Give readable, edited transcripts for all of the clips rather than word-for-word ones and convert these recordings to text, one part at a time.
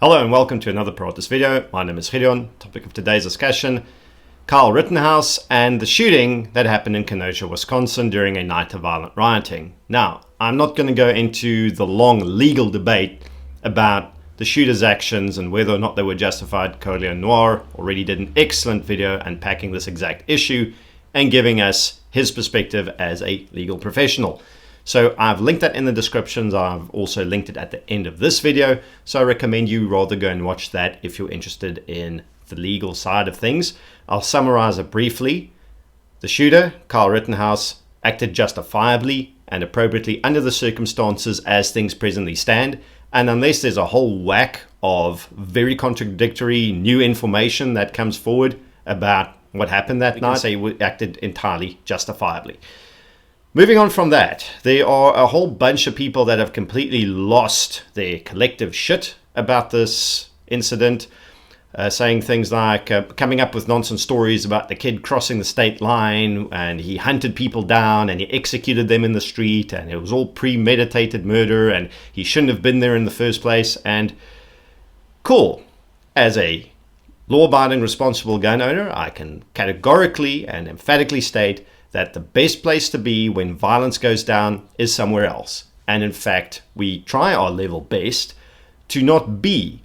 Hello and welcome to another part of this video. My name is Gideon. Topic of today's discussion, Kyle Rittenhouse and the shooting that happened in Kenosha, Wisconsin during a night of violent rioting. Now, I'm not going to go into the long legal debate about the shooter's actions and whether or not they were justified. Collier Noir already did an excellent video unpacking this exact issue and giving us his perspective as a legal professional. So I've linked that in the descriptions. I've also linked it at the end of this video. So I recommend you rather go and watch that if you're interested in the legal side of things. I'll summarize it briefly. The shooter, Kyle Rittenhouse, acted justifiably and appropriately under the circumstances as things presently stand. And unless there's a whole whack of very contradictory new information that comes forward about what happened that night, say he acted entirely justifiably. Moving on from that, there are a whole bunch of people that have completely lost their collective shit about this incident, saying things like coming up with nonsense stories about the kid crossing the state line and he hunted people down and he executed them in the street and it was all premeditated murder and he shouldn't have been there in the first place. And cool, as a law-abiding responsible gun owner, I can categorically and emphatically state that the best place to be when violence goes down is somewhere else. And in fact, we try our level best to not be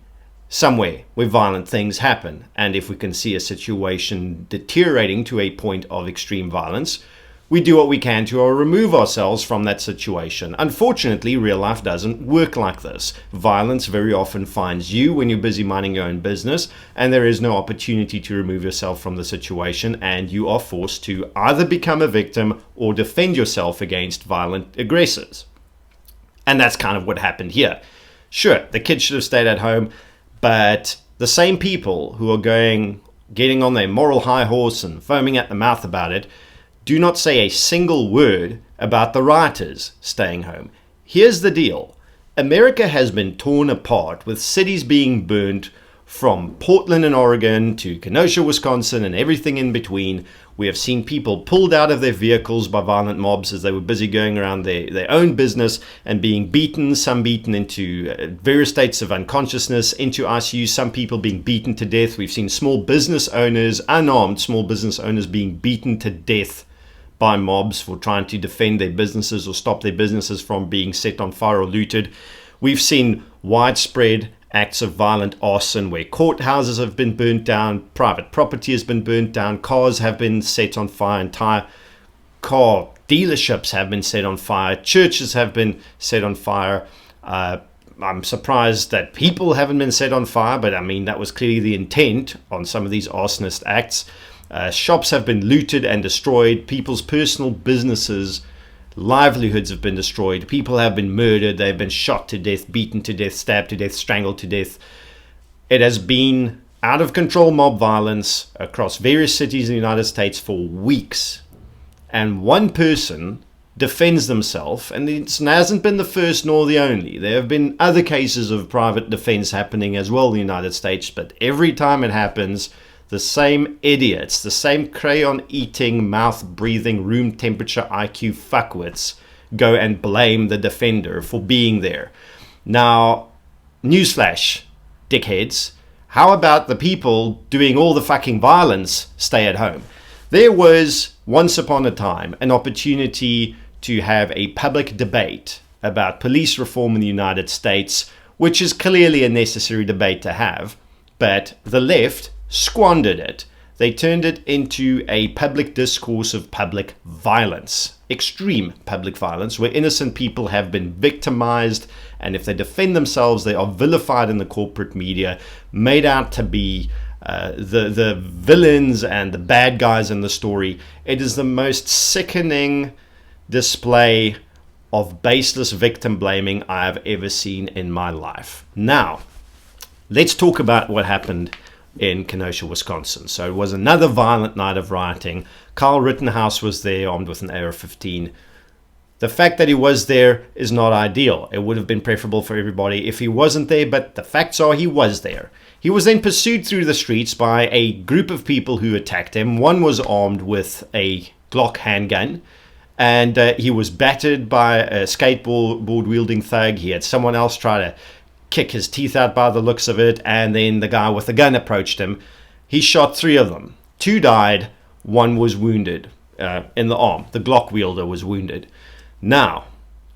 somewhere where violent things happen. And if we can see a situation deteriorating to a point of extreme violence, we do what we can to remove ourselves from that situation. Unfortunately, real life doesn't work like this. Violence very often finds you when you're busy minding your own business, and there is no opportunity to remove yourself from the situation, and you are forced to either become a victim or defend yourself against violent aggressors. And that's kind of what happened here. Sure, the kid should have stayed at home, but the same people who are getting on their moral high horse and foaming at the mouth about it do not say a single word about the rioters staying home. Here's the deal. America has been torn apart with cities being burned from Portland in Oregon to Kenosha, Wisconsin, and everything in between. We have seen people pulled out of their vehicles by violent mobs as they were busy going around their own business and being beaten, some beaten into various states of unconsciousness, into ICU, some people being beaten to death. We've seen small business owners, unarmed small business owners being beaten to death by mobs for trying to defend their businesses or stop their businesses from being set on fire or looted. We've seen widespread acts of violent arson where courthouses have been burnt down, private property has been burnt down, cars have been set on fire, entire car dealerships have been set on fire, churches have been set on fire. I'm surprised that people haven't been set on fire, but I mean, that was clearly the intent on some of these arsonist acts. Shops have been looted and destroyed. People's personal businesses, livelihoods have been destroyed. People have been murdered. They've been shot to death, beaten to death, stabbed to death, strangled to death. It has been out of control mob violence across various cities in the United States for weeks. And one person defends themselves, and it hasn't been the first nor the only. There have been other cases of private defense happening as well in the United States, but every time it happens, the same idiots, the same crayon-eating, mouth-breathing, room-temperature IQ fuckwits go and blame the defender for being there. Now, newsflash, dickheads, how about the people doing all the fucking violence stay at home? There was, once upon a time, an opportunity to have a public debate about police reform in the United States, which is clearly a necessary debate to have, but the left squandered it. They turned it into a public discourse of public violence, extreme public violence, where innocent people have been victimized, and if they defend themselves, they are vilified in the corporate media, made out to be the villains and the bad guys in the story. It is the most sickening display of baseless victim blaming I have ever seen in my life. Now, let's talk about what happened in Kenosha, Wisconsin. So it was another violent night of rioting. Kyle Rittenhouse was there armed with an AR-15. The fact that he was there is not ideal. It would have been preferable for everybody if he wasn't there, but the facts are he was there. He was then pursued through the streets by a group of people who attacked him. One was armed with a Glock handgun, and he was battered by a skateboard wielding thug. He had someone else try to kick his teeth out by the looks of it, and then the guy with the gun approached him. He shot 3 of them. 2 died, 1 was wounded in the arm. The Glock wielder was wounded. Now,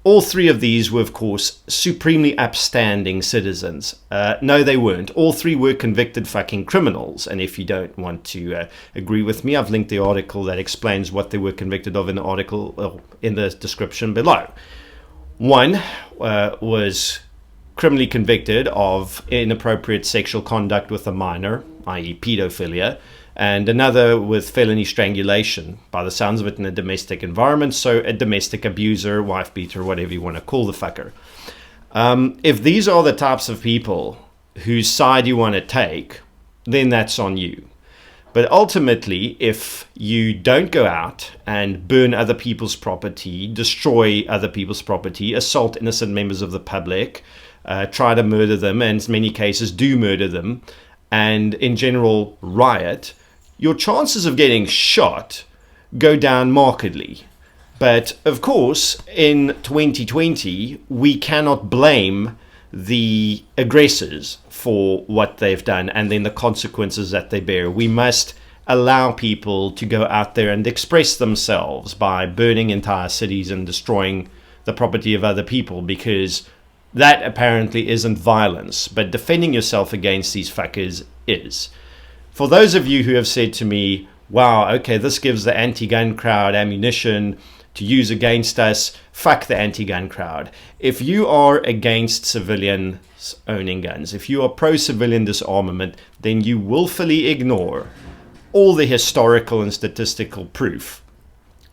all 3 of these were, of course, supremely upstanding citizens. No, they weren't. All 3 were convicted fucking criminals. And if you don't want to agree with me, I've linked the article that explains what they were convicted of in the article in the description below. 1 was criminally convicted of inappropriate sexual conduct with a minor, i.e. pedophilia, and another with felony strangulation, by the sounds of it, in a domestic environment, so a domestic abuser, wife beater, whatever you want to call the fucker. If these are the types of people whose side you want to take, then that's on you. But ultimately, if you don't go out and burn other people's property, destroy other people's property, assault innocent members of the public, try to murder them, and in many cases do murder them, and in general riot, your chances of getting shot go down markedly. But of course, in 2020, we cannot blame the aggressors for what they've done and then the consequences that they bear. We must allow people to go out there and express themselves by burning entire cities and destroying the property of other people, because that apparently isn't violence, but defending yourself against these fuckers is. For those of you who have said to me, wow, okay, this gives the anti-gun crowd ammunition to use against us, fuck the anti-gun crowd. If you are against civilians owning guns, if you are pro-civilian disarmament, then you willfully ignore all the historical and statistical proof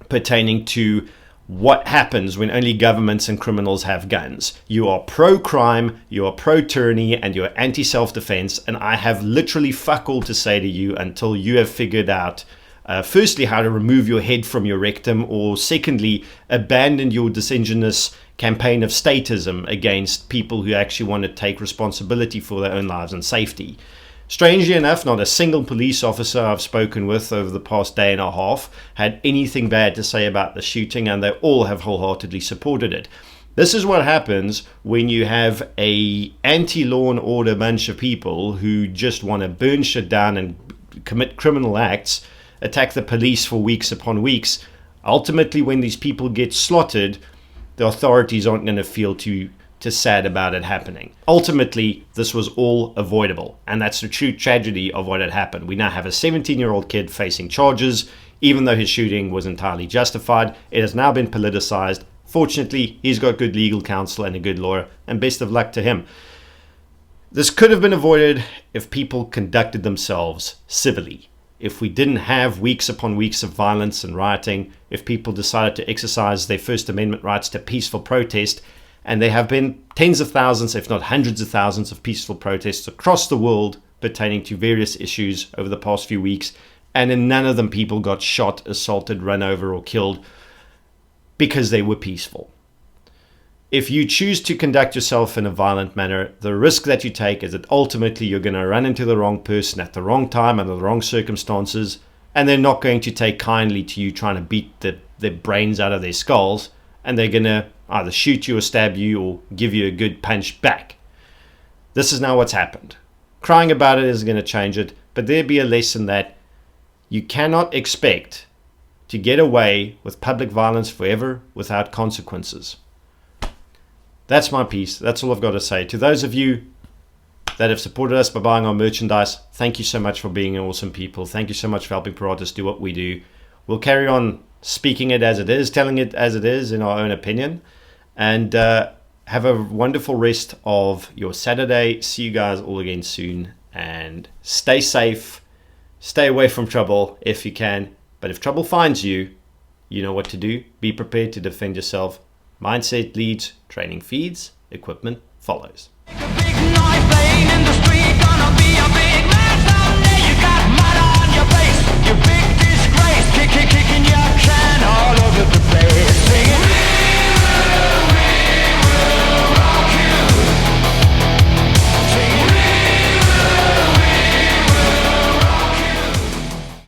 pertaining to what happens when only governments and criminals have guns. You are pro-crime, you are pro-tyranny, and you're anti-self-defense, and I have literally fuck all to say to you until you have figured out, firstly, how to remove your head from your rectum, or secondly, abandon your disingenuous campaign of statism against people who actually want to take responsibility for their own lives and safety. Strangely enough, not a single police officer I've spoken with over the past day and a half had anything bad to say about the shooting, and they all have wholeheartedly supported it. This is what happens when you have a anti-law and order bunch of people who just want to burn shit down and commit criminal acts, attack the police for weeks upon weeks. Ultimately, when these people get slaughtered, the authorities aren't going to feel too sad about it happening. Ultimately, this was all avoidable, and that's the true tragedy of what had happened. We now have a 17-year-old kid facing charges, even though his shooting was entirely justified. It has now been politicized. Fortunately, he's got good legal counsel and a good lawyer, and best of luck to him. This could have been avoided if people conducted themselves civilly. If we didn't have weeks upon weeks of violence and rioting, if people decided to exercise their First Amendment rights to peaceful protest, and there have been tens of thousands, if not hundreds of thousands, of peaceful protests across the world pertaining to various issues over the past few weeks, and in none of them people got shot, assaulted, run over, or killed because they were peaceful. If you choose to conduct yourself in a violent manner, the risk that you take is that ultimately you're going to run into the wrong person at the wrong time under the wrong circumstances, and they're not going to take kindly to you trying to beat their brains out of their skulls, and they're going to either shoot you or stab you or give you a good punch back. This is now what's happened. Crying about it isn't going to change it, but there be a lesson that you cannot expect to get away with public violence forever without consequences. That's my piece. That's all I've got to say. To those of you that have supported us by buying our merchandise, thank you so much for being awesome people. Thank you so much for helping piratas do what we do. We'll carry on speaking it as it is, telling it as it is in our own opinion. And have a wonderful rest of your Saturday. See you guys all again soon. And stay safe. Stay away from trouble if you can. But if trouble finds you, you know what to do. Be prepared to defend yourself. Mindset leads, training feeds, equipment follows.